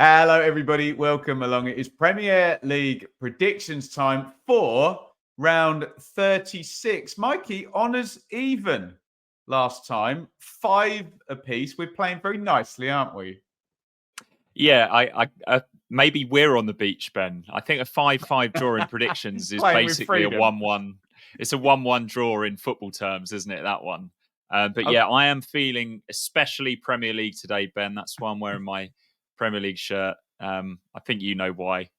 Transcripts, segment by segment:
Hello, everybody. Welcome along. It is Premier League predictions time for round 36. Mikey, honours even last time. 5 apiece. We're playing very nicely, aren't we? Yeah, I maybe we're on the beach, Ben. I think a 5-5 draw in predictions is Playing with basically a freedom. 1-1. It's a 1-1 draw in football terms, isn't it? That one. But Oh. yeah, I am feeling especially Premier League today, Ben. That's why I'm wearing my Premier League shirt. I think you know why.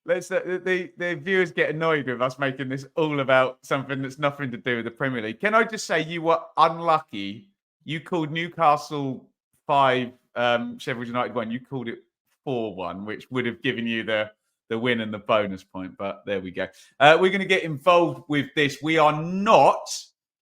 Let's the viewers get annoyed with us making this all about something that's nothing to do with the Premier League. Can I just say you were unlucky? You called Newcastle 5, Sheffield United 1. You called it 4-1, which would have given you the win and the bonus point. But there we go. We're going to get involved with this. We are not.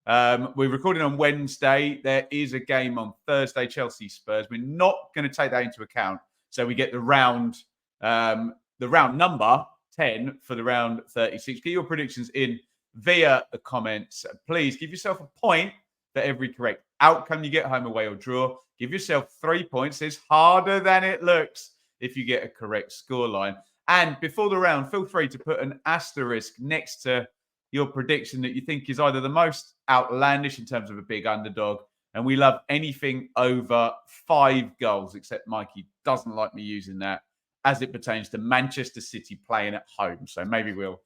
We're recording on Wednesday. There is a game on Thursday, Chelsea Spurs. We're not going to take that into account. So we get the round number 10 for the round 36. Get your predictions in via the comments. Please give yourself a point for every correct outcome you get, home, away, or draw. Give yourself 3 points. It's harder than it looks if you get a correct scoreline. And before the round, feel free to put an asterisk next to your prediction that you think is either the most outlandish in terms of a big underdog. And we love anything over 5 goals, except Mikey doesn't like me using that as it pertains to Manchester City playing at home. So maybe we'll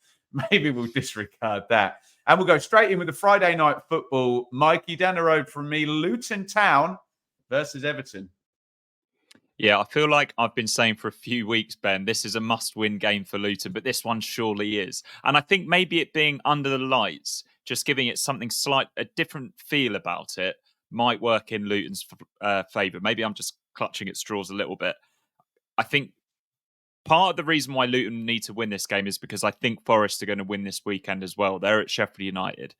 disregard that. And we'll go straight in with the Friday night football. Mikey, down the road from me, Luton Town versus Everton. Yeah, I feel like I've been saying for a few weeks, Ben, this is a must-win game for Luton, but this one surely is. And I think maybe it being under the lights, just giving it something a different feel about it, might work in Luton's favour. Maybe I'm just clutching at straws a little bit. I think part of the reason why Luton need to win this game is because I think Forest are going to win this weekend as well. They're at Sheffield United.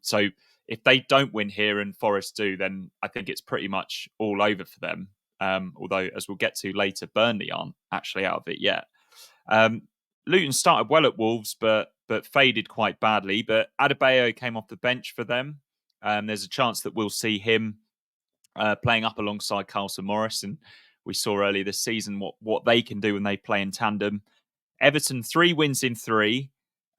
So if they don't win here and Forest do, then I think it's pretty much all over for them. Although, as we'll get to later, Burnley aren't actually out of it yet. Luton started well at Wolves, but faded quite badly. But Adebayo came off the bench for them. There's a chance that we'll see him playing up alongside Carlson Morris, and we saw earlier this season what they can do when they play in tandem. Everton 3 wins in 3.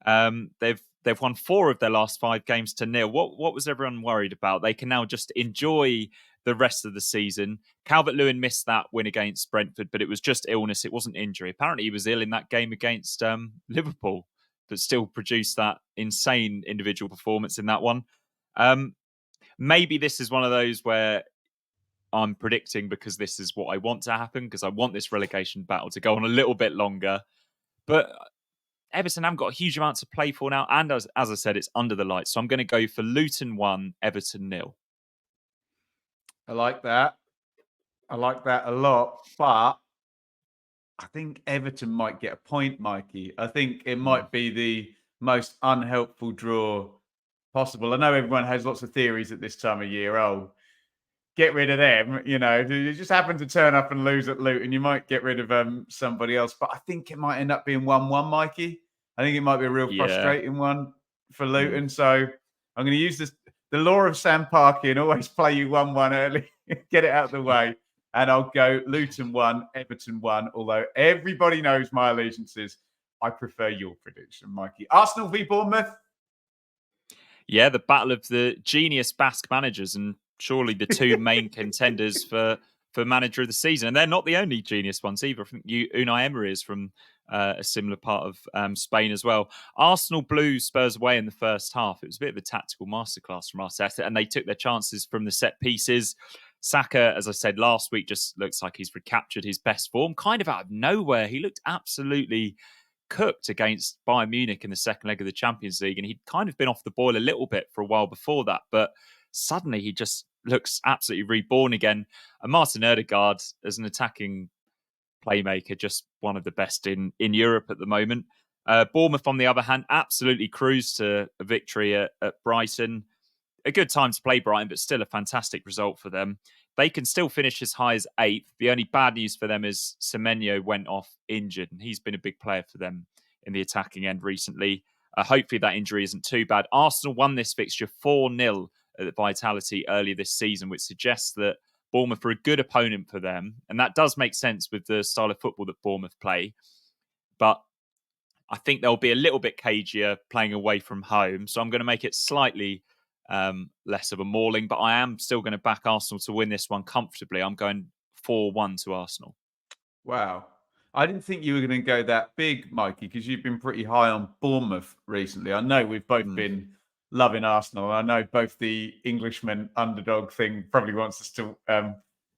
They've won 4 of their last 5 games to 0. What was everyone worried about? They can now just enjoy the rest of the season. Calvert-Lewin missed that win against Brentford, but it was just illness. It wasn't injury. Apparently, he was ill in that game against Liverpool, but still produced that insane individual performance in that one. Maybe this is one of those where I'm predicting because this is what I want to happen, because I want this relegation battle to go on a little bit longer. But Everton haven't got a huge amount to play for now. And as I said, it's under the lights. So I'm going to go for Luton 1, Everton 0. I like that. I like that a lot. But I think Everton might get a point, Mikey. I think it might be the most unhelpful draw possible. I know everyone has lots of theories at this time of year. Oh, get rid of them. You know, if you just happen to turn up and lose at Luton, you might get rid of somebody else. But I think it might end up being 1-1, Mikey. I think it might be a real frustrating one for Luton. So I'm going to use the law of Sam Parky and always play you 1-1 early, get it out of the way. And I'll go Luton 1, Everton 1. Although everybody knows my allegiances, I prefer your prediction, Mikey. Arsenal v Bournemouth. Yeah, the battle of the genius Basque managers, and surely the 2 main contenders for manager of the season. And they're not the only genius ones either. I think Unai Emery is from a similar part of Spain as well. Arsenal blew Spurs away in the first half. It was a bit of a tactical masterclass from Arteta, and they took their chances from the set pieces. Saka, as I said last week, just looks like he's recaptured his best form, kind of out of nowhere. He looked absolutely cooked against Bayern Munich in the second leg of the Champions League, and he'd kind of been off the boil a little bit for a while before that, but suddenly he just looks absolutely reborn again. And Martin Odegaard, as an attacking playmaker, just one of the best in Europe at the moment. Bournemouth, on the other hand, absolutely cruised to a victory at Brighton. A good time to play Brighton, but still a fantastic result for them. They can still finish as high as 8th. The only bad news for them is Semenyo went off injured, and he's been a big player for them in the attacking end recently. Hopefully that injury isn't too bad. Arsenal won this fixture 4-0 at the Vitality earlier this season, which suggests that Bournemouth are a good opponent for them, and that does make sense with the style of football that Bournemouth play. But I think they'll be a little bit cagier playing away from home. So I'm going to make it slightly less of a mauling, but I am still going to back Arsenal to win this one comfortably. I'm going 4-1 to Arsenal. Wow. I didn't think you were going to go that big, Mikey, because you've been pretty high on Bournemouth recently. I know we've both been loving Arsenal. I know both the Englishman underdog thing probably wants us to,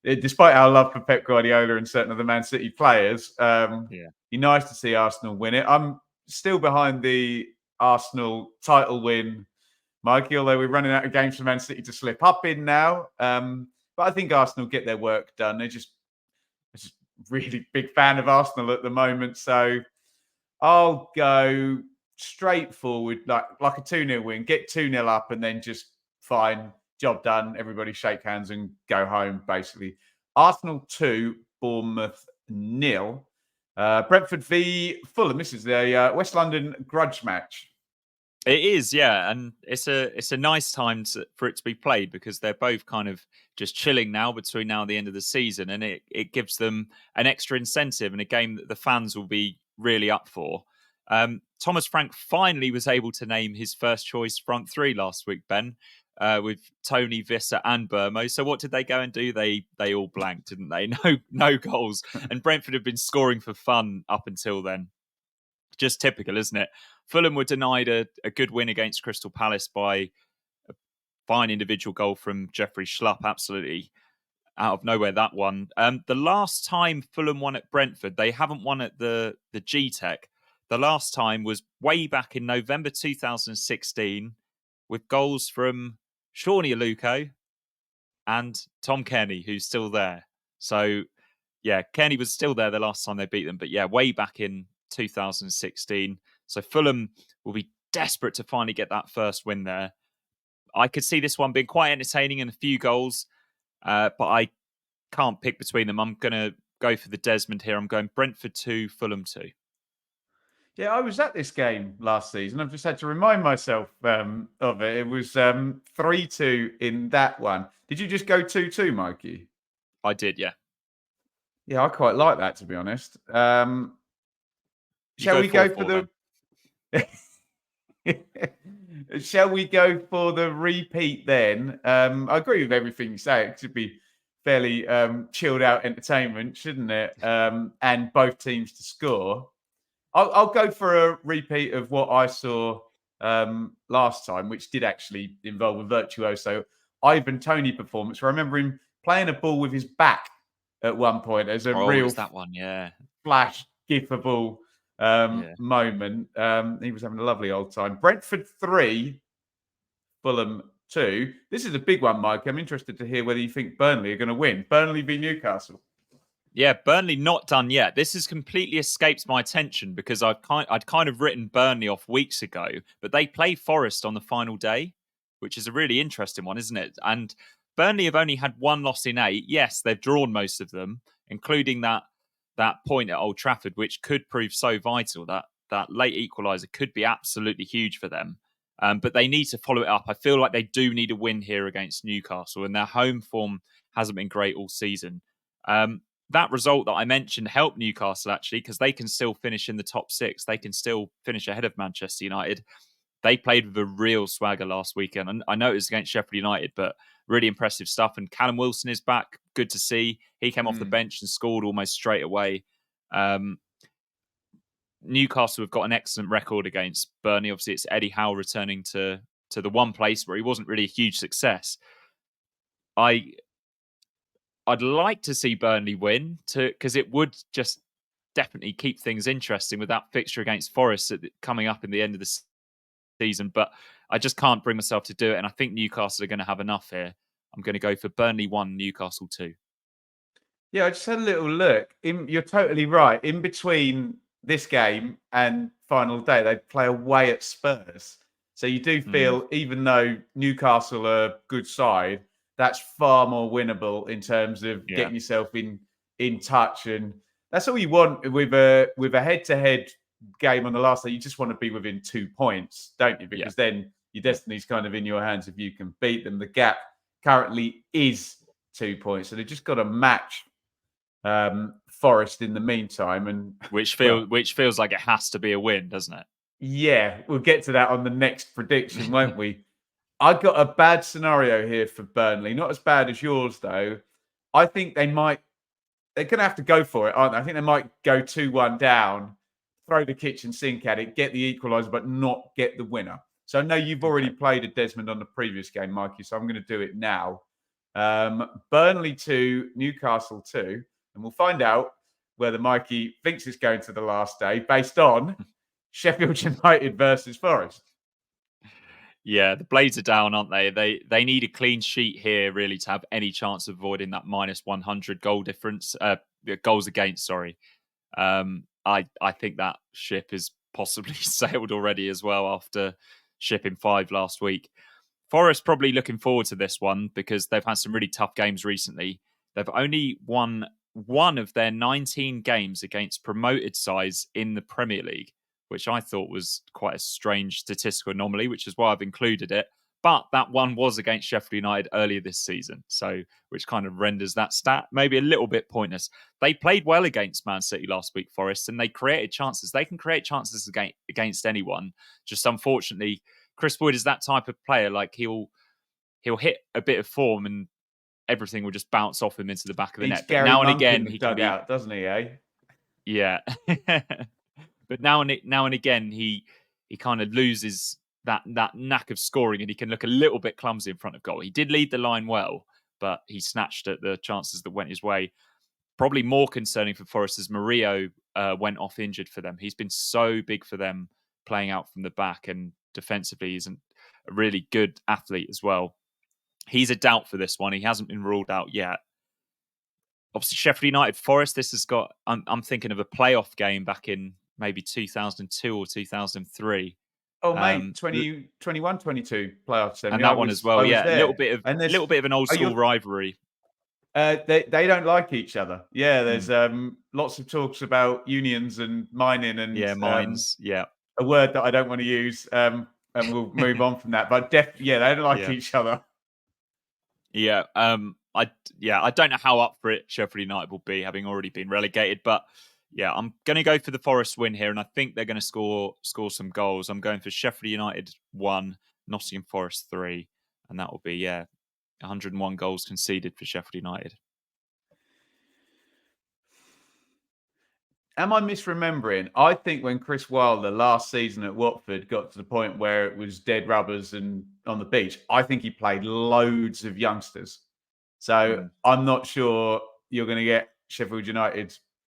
despite our love for Pep Guardiola and certain of the Man City players, be nice to see Arsenal win it. I'm still behind the Arsenal title win, Mikey, although we're running out of games for Man City to slip up in now. But I think Arsenal get their work done. They're just really big fan of Arsenal at the moment. So I'll go straightforward, like a 2-0 win, get 2-0 up and then just fine, job done. Everybody shake hands and go home, basically. Arsenal 2, Bournemouth 0. Brentford v Fulham. This is the West London grudge match. It is, yeah, and it's a nice time for it to be played because they're both kind of just chilling now between now and the end of the season, and it gives them an extra incentive and a game that the fans will be really up for. Thomas Frank finally was able to name his first choice front three last week, Ben, with Tony, Visser, and Burmo. So what did they go and do? They all blanked, didn't they? No goals, and Brentford have been scoring for fun up until then. Just typical, isn't it? Fulham were denied a good win against Crystal Palace by a fine individual goal from Jeffrey Schlupp. Absolutely out of nowhere, that one. The last time Fulham won at Brentford, they haven't won at the G-Tech. The last time was way back in November 2016 with goals from Shawnee Aluko and Tom Kenny, who's still there. So, yeah, Kenny was still there the last time they beat them. But yeah, way back in 2016. So Fulham will be desperate to finally get that first win there. I could see this one being quite entertaining and a few goals, but I can't pick between them. I'm going to go for the Desmond here. I'm going Brentford 2, Fulham 2. Yeah, I was at this game last season. I've just had to remind myself of it. It was 3-2 in that one. Did you just go 2-2, Mikey? I did, yeah. Yeah, I quite like that, to be honest. Shall we go for the... Shall we go for the repeat then? I agree with everything you say. It should be fairly chilled out entertainment, shouldn't it? And both teams to score. I'll go for a repeat of what I saw last time, which did actually involve a virtuoso Ivan Toney performance. Where I remember him playing a ball with his back at one point as a real that one, yeah, flash gifable moment. He was having a lovely old time. Brentford 3, Fulham 2. This is a big one, Mike. I'm interested to hear whether you think Burnley are going to win. Burnley v Newcastle. Yeah, Burnley not done yet. This has completely escaped my attention because I'd kind of written Burnley off weeks ago, but they play Forest on the final day, which is a really interesting one, isn't it? And Burnley have only had one loss in 8. Yes, they've drawn most of them, including that point at Old Trafford, which could prove so vital. That late equaliser could be absolutely huge for them. But they need to follow it up. I feel like they do need a win here against Newcastle, and their home form hasn't been great all season. That result that I mentioned helped Newcastle, actually, because they can still finish in the top 6. They can still finish ahead of Manchester United. They played with a real swagger last weekend. And I know it was against Sheffield United, but really impressive stuff. And Callum Wilson is back. Good to see. He came off the bench and scored almost straight away. Newcastle have got an excellent record against Burnley. Obviously, it's Eddie Howe returning to the one place where he wasn't really a huge success. I'd like to see Burnley win because it would just definitely keep things interesting with that fixture against Forest coming up in the end of the season. But I just can't bring myself to do it. And I think Newcastle are going to have enough here. I'm going to go for Burnley 1, Newcastle 2. Yeah, I just had a little look. You're totally right. In between this game and final day, they play away at Spurs. So you do feel, even though Newcastle are a good side, that's far more winnable in terms of getting yourself in touch, and that's all you want with a head-to-head game on the last day. You just want to be within 2 points, don't you? Because then your destiny's kind of in your hands if you can beat them. The gap currently is 2 points. So they've just got to match Forest in the meantime. And which feels like it has to be a win, doesn't it? Yeah, we'll get to that on the next prediction, won't we? I got a bad scenario here for Burnley. Not as bad as yours, though. I think they're going to have to go for it, aren't they? I think they might go 2-1 down, throw the kitchen sink at it, get the equaliser, but not get the winner. So I know you've already played a Desmond on the previous game, Mikey, so I'm going to do it now. Burnley 2, Newcastle 2, and we'll find out whether Mikey thinks it's going to the last day based on Sheffield United versus Forest. Yeah, the Blades are down, aren't they? They need a clean sheet here, really, to have any chance of avoiding that minus 100 goal difference. Goals against, sorry. I think that ship is possibly sailed already as well after shipping 5 last week. Forest probably looking forward to this one because they've had some really tough games recently. They've only won one of their 19 games against promoted sides in the Premier League, which I thought was quite a strange statistical anomaly, which is why I've included it. But that one was against Sheffield United earlier this season, so which kind of renders that stat maybe a little bit pointless. They played well against Man City last week, Forest, and they created chances. They can create chances against anyone. Just unfortunately, Chris Wood is that type of player. Like he'll hit a bit of form and everything will just bounce off him into the back of the net. But Gary now and Monk again, in the he can be dugout, doesn't he? Yeah. But now and again, he kind of loses that knack of scoring, and he can look a little bit clumsy in front of goal. He did lead the line well, but he snatched at the chances that went his way. Probably more concerning for Forest as Murillo went off injured for them. He's been so big for them playing out from the back, and defensively he's a really good athlete as well. He's a doubt for this one. He hasn't been ruled out yet. Obviously, Sheffield United Forest, this has got, I'm thinking of a playoff game back in maybe 2002 or 2003. Oh, mate, 2021, 22 playoffs. And that one as well, yeah. A little bit of an old school rivalry. They don't like each other. Yeah, there's lots of talks about unions and mining and mines. Yeah, a word that I don't want to use. And we'll move on from that. But they don't like each other. Yeah, I don't know how up for it Sheffield United will be, having already been relegated. But yeah, I'm going to go for the Forest win here, and I think they're going to score some goals. I'm going for Sheffield United 1, Nottingham Forest 3, and that will be 101 goals conceded for Sheffield United. Am I misremembering? I think when Chris Wilder last season at Watford got to the point where it was dead rubbers and on the beach, I think he played loads of youngsters. So I'm not sure you're going to get Sheffield United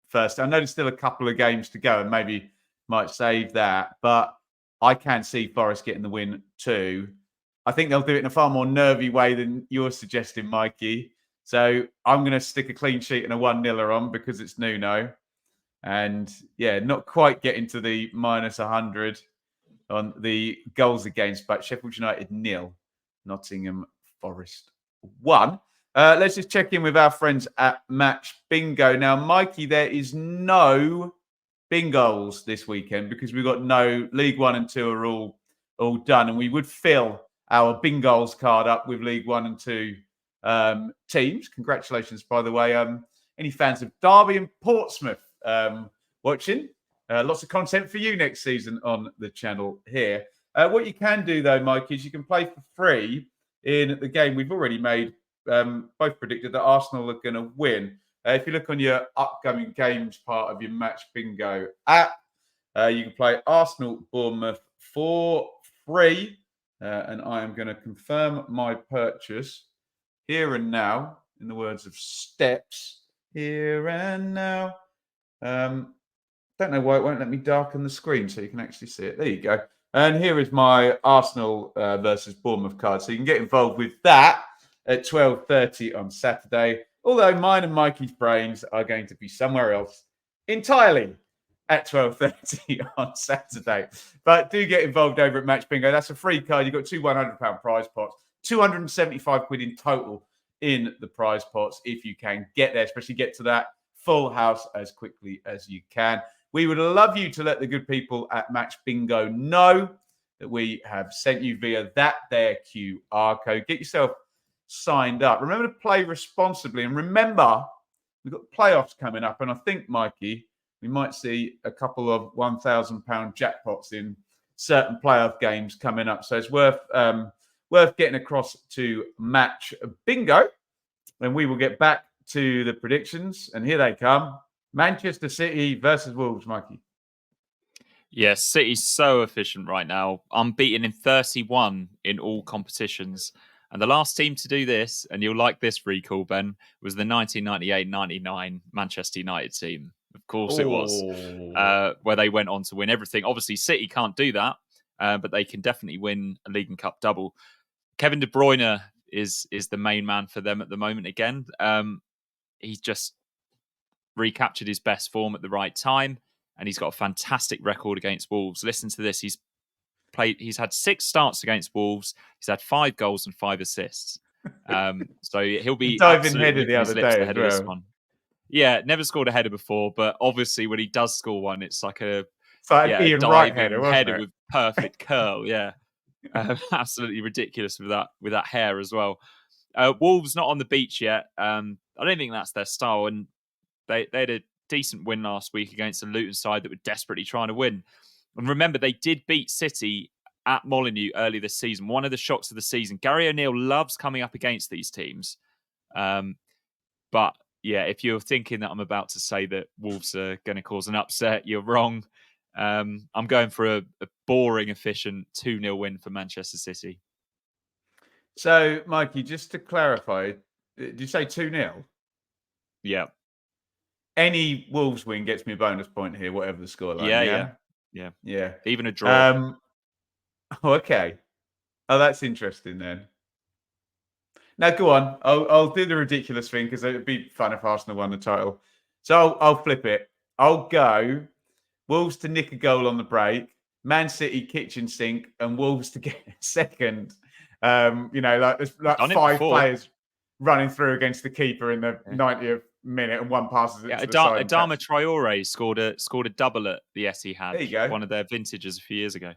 first. I know there's still a couple of games to go and maybe might save that, but I can see Forest getting the win too. I think they'll do it in a far more nervy way than you're suggesting, Mikey. So I'm going to stick a clean sheet and a 1-0 on because it's Nuno. And not quite getting to the minus 100 on the goals against, but Sheffield United 0, Nottingham Forest 1. Let's just check in with our friends at Match Bingo. Now, Mikey, there is no bingos this weekend because we've got no League 1 and 2 are all done. And we would fill our bingos card up with League 1 and 2 teams. Congratulations, by the way. Any fans of Derby and Portsmouth watching? Lots of content for you next season on the channel here. What you can do, though, Mike, is you can play for free in the game we've already made. Both predicted that Arsenal are going to win. If you look on your upcoming games part of your Match Bingo app, you can play Arsenal Bournemouth for free. And I am going to confirm my purchase here and now, in the words of Steps. Here and now. Don't know why it won't let me darken the screen so you can actually see it. There you go. And here is my Arsenal versus Bournemouth card. So you can get involved with that at 12:30 on Saturday. Although mine and Mikey's brains are going to be somewhere else entirely at 12:30 on Saturday. But do get involved over at Match Bingo. That's a free card. You've got 2 £100 prize pots, 275 quid in total in the prize pots if you can get there, especially get to that full house as quickly as you can. We would love you to let the good people at Match Bingo know that we have sent you via that there QR code. Get yourself signed up. Remember to play responsibly. And remember, we've got playoffs coming up. And I think, Mikey, we might see a couple of £1,000 jackpots in certain playoff games coming up. So it's worth getting across to Match Bingo. And we will get back to the predictions. And here they come. Manchester City versus Wolves, Mikey. Yes, City's so efficient right now. Unbeaten in 31 in all competitions. And the last team to do this, and you'll like this recall, Ben, was the 1998-99 Manchester United team. Of course it was, where they went on to win everything. Obviously, City can't do that, but they can definitely win a League and Cup double. Kevin De Bruyne is the main man for them at the moment again. He's just recaptured his best form at the right time, and he's got a fantastic record against Wolves. Listen to this. He's had 6 starts against Wolves. He's had 5 goals and 5 assists. So he'll be diving header the other day ahead of this one. Yeah, never scored a header before, but obviously when he does score one, it's like a Ian Wright header with perfect curl. Yeah, absolutely ridiculous with that hair as well. Wolves not on the beach yet. I don't think that's their style, and they had a decent win last week against the Luton side that were desperately trying to win. And remember, they did beat City at Molineux early this season. One of the shocks of the season. Gary O'Neill loves coming up against these teams. But yeah, if you're thinking that I'm about to say that Wolves are going to cause an upset, you're wrong. I'm going for a boring, efficient 2-0 win for Manchester City. So, Mikey, just to clarify, did you say 2-0? Yeah. Any Wolves win gets me a bonus point here, whatever the scoreline. Yeah. Even a draw. Okay. Oh, that's interesting then. Now, go on. I'll do the ridiculous thing because it would be fun if Arsenal won the title. So I'll flip it. I'll go Wolves to nick a goal on the break, Man City kitchen sink, and Wolves to get second. There's like 5 players running through against the keeper in the 90th minute, and one passes it to the side. Adama Traore scored a double at the Etihad. There you go. One of their vintages a few years ago.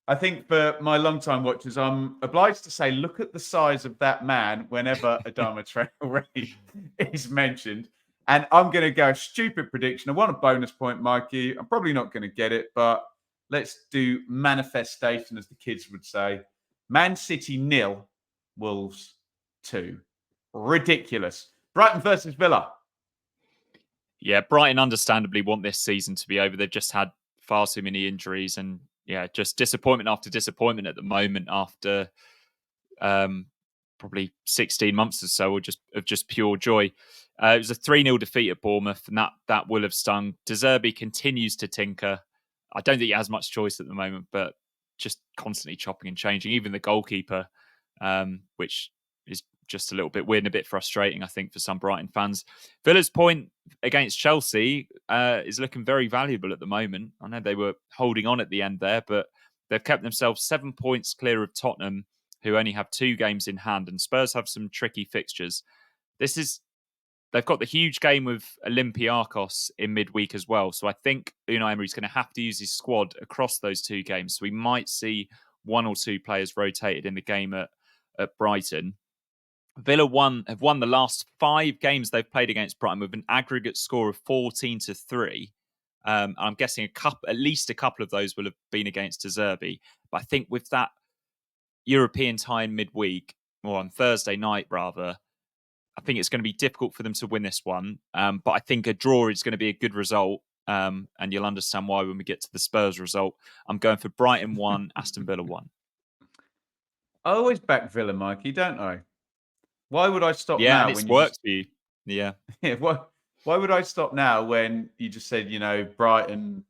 I think for my long-time watchers, I'm obliged to say, look at the size of that man whenever Adama Traore is mentioned. And I'm going to go stupid prediction. I want a bonus point, Mikey. I'm probably not going to get it, but let's do manifestation, as the kids would say. Man City 0, Wolves 2. Ridiculous. Brighton versus Villa. Yeah, Brighton understandably want this season to be over. They've just had far too many injuries, and just disappointment after disappointment at the moment after probably 16 months or so of just pure joy. It was a 3-0 defeat at Bournemouth, and that will have stung. De Zerbi continues to tinker. I don't think he has much choice at the moment, but just constantly chopping and changing. Even the goalkeeper, which is just a little bit weird and a bit frustrating, I think, for some Brighton fans. Villa's point against Chelsea is looking very valuable at the moment. I know they were holding on at the end there, but they've kept themselves 7 points clear of Tottenham, who only have 2 games in hand, and Spurs have some tricky fixtures. They've got the huge game with Olympiacos in midweek as well. So I think Unai Emery's going to have to use his squad across those 2 games. So we might see 1 or 2 players rotated in the game at Brighton. Villa have won the last 5 games they've played against Brighton with an aggregate score of 14-3. I'm guessing at least a couple of those will have been against De Zerbi. But I think with that European tie in midweek, or on Thursday night rather, I think it's going to be difficult for them to win this one. But I think a draw is going to be a good result. And you'll understand why when we get to the Spurs result. I'm going for Brighton 1, Aston Villa 1. I always back Villa, Mikey, don't I? Why would I stop now? Yeah, and it's worked for you. Yeah. Why would I stop now when you just said, Brighton,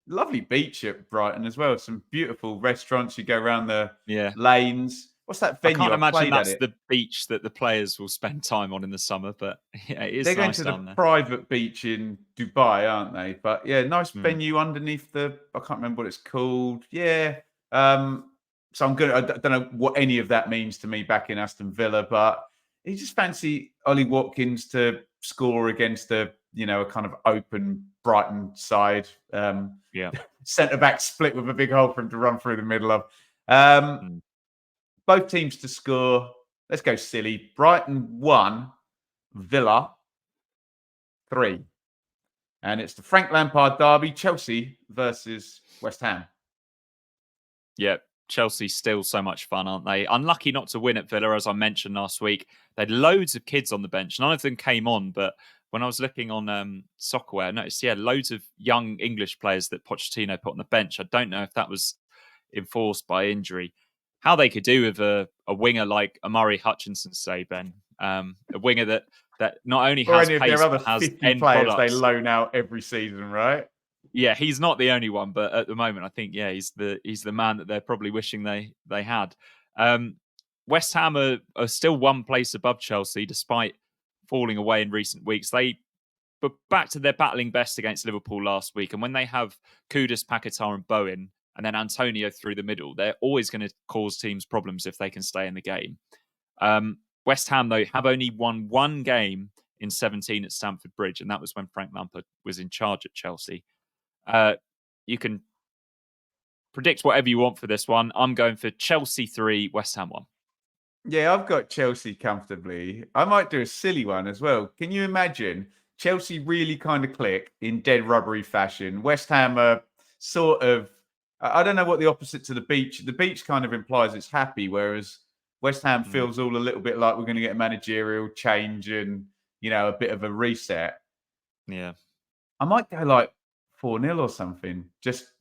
lovely beach at Brighton as well. Some beautiful restaurants. You go around the lanes. What's that venue? I can't imagine that's the beach that the players will spend time on in the summer, but yeah, it is They're nice going to the there. private beach in Dubai, aren't they? But yeah, nice venue underneath I can't remember what it's called. Yeah. So I don't know what any of that means to me back in Aston Villa, but you just fancy Ollie Watkins to score against a kind of open Brighton side. Centre back split with a big hole for him to run through the middle of. Both teams to score. Let's go silly. Brighton 1, Villa 3. And it's the Frank Lampard derby, Chelsea versus West Ham. Yeah, Chelsea still so much fun, aren't they? Unlucky not to win at Villa, as I mentioned last week. They had loads of kids on the bench. None of them came on, but when I was looking on Soccerware, I noticed, loads of young English players that Pochettino put on the bench. I don't know if that was enforced by injury. How they could do with a winger like Amari Hutchinson, say, Ben. A winger that not only Or has any of their pace, other but has 50 end players they products. loan out every season, right? Yeah, he's not the only one, but at the moment, I think he's the man that they're probably wishing they had. West Ham are still one place above Chelsea, despite falling away in recent weeks. They were back to their battling best against Liverpool last week, and when they have Kudus, Paquetá, and Bowen, and then Antonio through the middle, they're always going to cause teams problems if they can stay in the game. West Ham, though, have only won one game in 17 at Stamford Bridge, and that was when Frank Lampard was in charge at Chelsea. You can predict whatever you want for this one. I'm going for Chelsea 3, West Ham 1. Yeah, I've got Chelsea comfortably. I might do a silly one as well. Can you imagine Chelsea really kind of click in dead rubbery fashion? West Ham are sort of, I don't know what the opposite to the beach. The beach kind of implies it's happy, whereas West Ham feels all a little bit like we're going to get a managerial change and, a bit of a reset. Yeah. I might go like 4-0 or something, just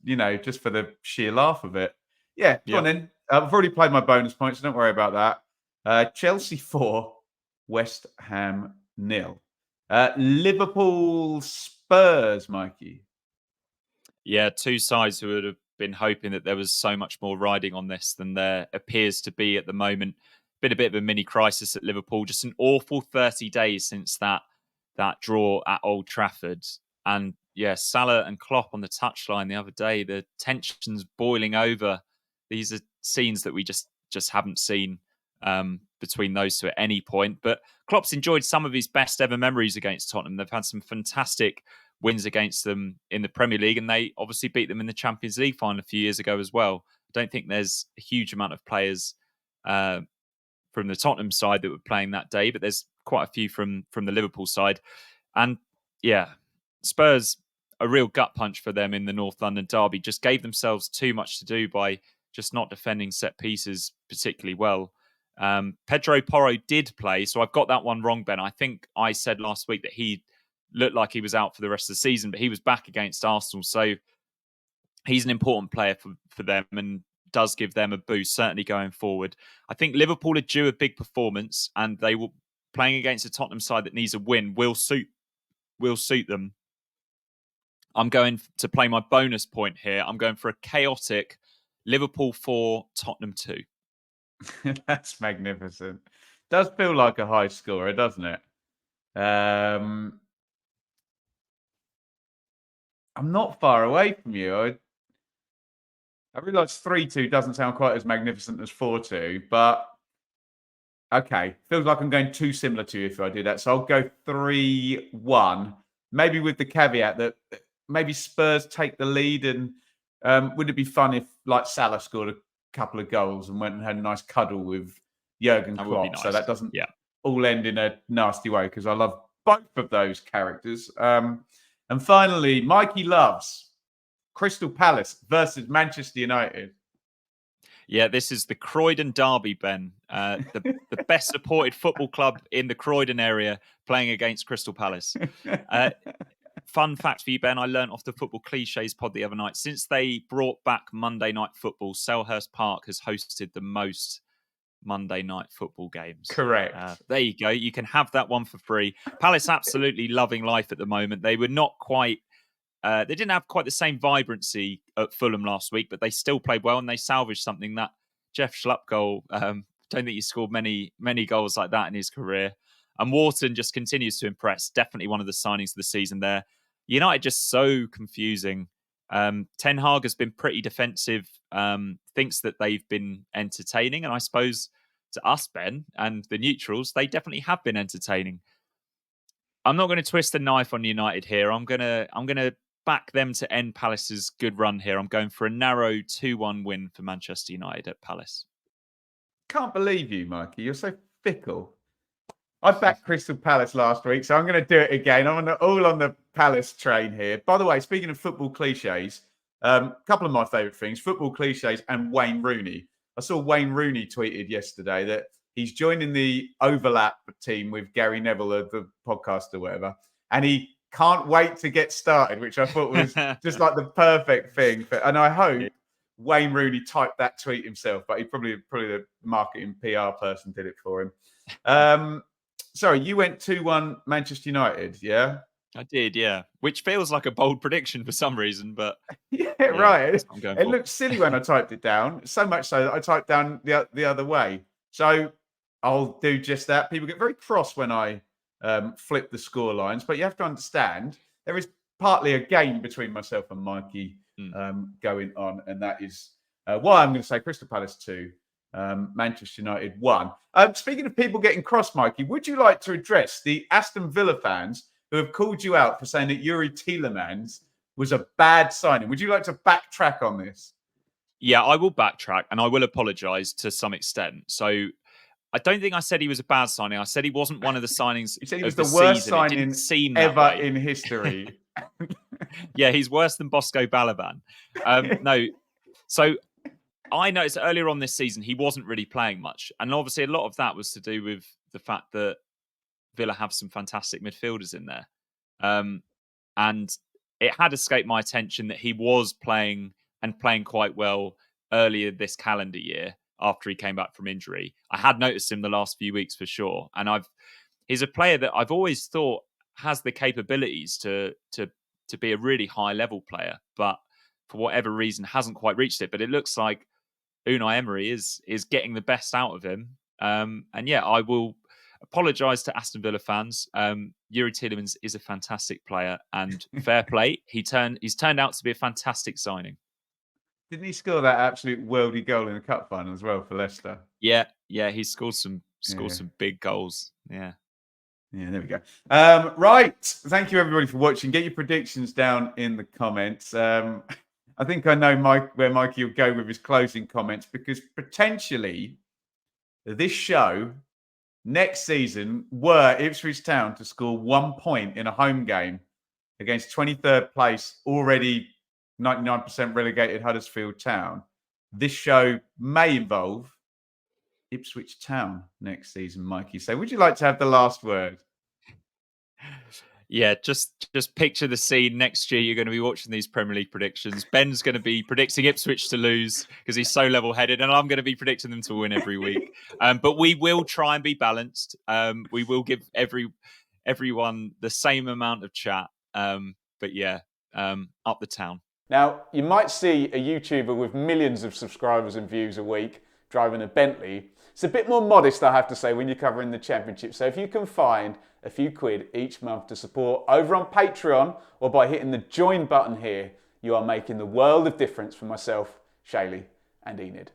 for the sheer laugh of it. Yeah, go on then. I've already played my bonus points, so don't worry about that. Chelsea 4, West Ham 0. Liverpool Spurs, Mikey. Yeah, two sides who would have been hoping that there was so much more riding on this than there appears to be at the moment. Been a bit of a mini crisis at Liverpool. Just an awful 30 days since that draw at Old Trafford. And yeah, Salah and Klopp on the touchline the other day, the tensions boiling over. These are scenes that we just haven't seen between those two at any point. But Klopp's enjoyed some of his best ever memories against Tottenham. They've had some fantastic wins against them in the Premier League, and they obviously beat them in the Champions League final a few years ago as well. I don't think there's a huge amount of players from the Tottenham side that were playing that day, but there's quite a few from the Liverpool side. And yeah, Spurs, a real gut punch for them in the North London derby, just gave themselves too much to do by just not defending set pieces particularly well. Pedro Porro did play, so I've got that one wrong, Ben. I think I said last week that he looked like he was out for the rest of the season, but he was back against Arsenal, so he's an important player for them and does give them a boost, certainly going forward. I think Liverpool are due a big performance, and they will playing against a Tottenham side that needs a win will suit them. I'm going to play my bonus point here. I'm going for a chaotic Liverpool 4, Tottenham 2. That's magnificent. Does feel like a high scorer, doesn't it? I'm not far away from you. I realise 3-2 doesn't sound quite as magnificent as 4-2, but okay. Feels like I'm going too similar to you if I do that. So I'll go 3-1, maybe with the caveat that maybe Spurs take the lead. And would it be fun if like Salah scored a couple of goals and went and had a nice cuddle with Jurgen That Klopp? would be nice. So that doesn't Yeah. all end in a nasty way, because I love both of those characters. And finally, Mikey loves Crystal Palace versus Manchester United. Yeah, this is the Croydon Derby, Ben. The best supported football club in the Croydon area playing against Crystal Palace. Fun fact for you, Ben, I learned off the Football Cliches pod the other night. Since they brought back Monday Night Football, Selhurst Park has hosted the most Monday Night Football games. Correct. There you go. You can have that one for free. Palace absolutely loving life at the moment. They were not quite... they didn't have quite the same vibrancy at Fulham last week, but they still played well and they salvaged something. That Jeff Schlupp goal, don't think he scored many goals like that in his career. And Wharton just continues to impress. Definitely one of the signings of the season there. United just so confusing. Ten Hag has been pretty defensive, thinks that they've been entertaining. And I suppose to us, Ben, and the neutrals, they definitely have been entertaining. I'm not going to twist the knife on United here. I'm gonna back them to end Palace's good run here. I'm going for a narrow 2-1 win for Manchester United at Palace. Can't believe you, Mikey. You're so fickle. I backed Crystal Palace last week, so I'm going to do it again. I'm all on the Palace train here. By the way, speaking of football cliches, a couple of my favourite things, football cliches and Wayne Rooney. I saw Wayne Rooney tweeted yesterday that he's joining the overlap team with Gary Neville, the podcast or whatever, and he can't wait to get started, which I thought was just like the perfect thing. And I hope Wayne Rooney typed that tweet himself, but he probably the marketing PR person did it for him. Sorry, you went 2-1 Manchester United, yeah? I did, yeah. Which feels like a bold prediction for some reason, but yeah, right. That's what I'm going It for. looked silly when I typed it down, so much so that I typed down the other way. So I'll do just that. People get very cross when I flip the score lines, but you have to understand there is partly a game between myself and Mikey going on, and that is why I'm going to say Crystal Palace 2, Manchester United 1. Speaking of people getting cross, Mikey, would you like to address the Aston Villa fans who have called you out for saying that Yuri Tielemans was a bad signing? Would you like to backtrack on this? Yeah, I will backtrack and I will apologise to some extent. So I don't think I said he was a bad signing. I said he wasn't one of the signings. You said he was the the worst season. It signing didn't seem ever in history. Yeah, he's worse than Bosco Balaban. No, so I noticed earlier on this season he wasn't really playing much, and obviously a lot of that was to do with the fact that Villa have some fantastic midfielders in there, and it had escaped my attention that he was playing quite well earlier this calendar year after he came back from injury. I had noticed him the last few weeks for sure, and he's a player that I've always thought has the capabilities to be a really high level player, but for whatever reason hasn't quite reached it. But it looks like Unai Emery is getting the best out of him. And yeah, I will apologise to Aston Villa fans. Yuri Tielemans is a fantastic player, and fair play. He's turned out to be a fantastic signing. Didn't he score that absolute worldy goal in the cup final as well for Leicester? Yeah, he scored some big goals. Yeah, there we go. Right, thank you everybody for watching. Get your predictions down in the comments. I think I know where Mikey will go with his closing comments, because potentially this show next season, were Ipswich Town to score 1 point in a home game against 23rd place, already 99% relegated Huddersfield Town, this show may involve Ipswich Town next season, Mikey. So would you like to have the last word? Yeah, just picture the scene next year. You're going to be watching these Premier League predictions. Ben's going to be predicting Ipswich to lose because he's so level-headed, and I'm going to be predicting them to win every week. But we will try and be balanced. We will give everyone the same amount of chat. But yeah, up the town. Now, you might see a YouTuber with millions of subscribers and views a week driving a Bentley. It's a bit more modest, I have to say, when you're covering the Championship. So if you can find a few quid each month to support over on Patreon or by hitting the join button here, you are making the world of difference for myself, Shaylee and Enid.